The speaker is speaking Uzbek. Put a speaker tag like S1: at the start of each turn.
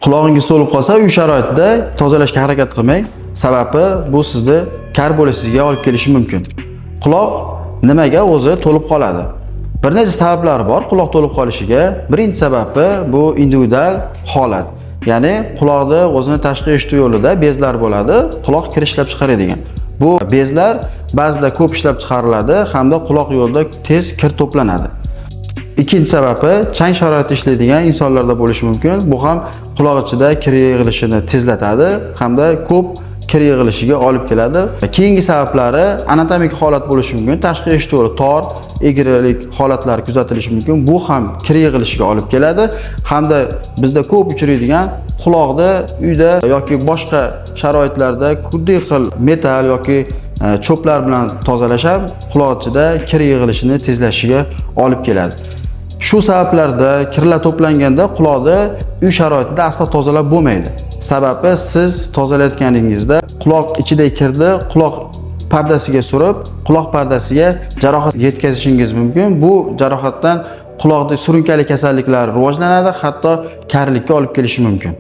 S1: Quloqingiz to'lib qolsa, uy sharoitida tozalashga harakat qilmang. Sababi bu sizni kar bo'lishingizga olib kelishi mumkin. Quloq nimaga o'zi to'lib qoladi? Bir necha sabablari bor quloq to'lib qolishiga. Birinchi sababi bu individual holat. Ya'ni quloqda o'zini tashqi eshituv yo'lida bezlar bo'ladi, quloq kir ishlab chiqaradigan. Bu bezlar ba'zida ko'p ishlab chiqariladi hamda quloq yo'lida tez kir to'planadi. Ikkinchi sababi chang sharoitda ishlaydigan insonlarda bo'lishi mumkin. Bu ham quloq ichida kir yig'ilishini tezlatadi hamda ko'p kir yig'ilishiga olib keladi. Keyingi sabablari anatomik holat bo'lishi mumkin. Tashqi eshituv yo'li tor, egrilik holatlari kuzatilishi mumkin. Bu ham kir yig'ilishiga olib keladi hamda bizda ko'p uchraydigan quloqda uyda yoki boshqa sharoitlarda turli xil metal yoki cho'plar bilan tozalash ham quloq ichida kir yig'ilishini tezlashishiga olib keladi. Shu sabablarda kirlar to'planganda quloqda uy sharoitida aslo tozalab bo'lmaydi. Sababi siz tozalayotganingizda quloq ichidagi kirni quloq pardasiga surib, quloq pardasiga jarohat yetkazishingiz mumkin. Bu jarohatdan quloqda surunkali kasalliklar rivojlanadi, hatto karlikka olib kelishi mumkin.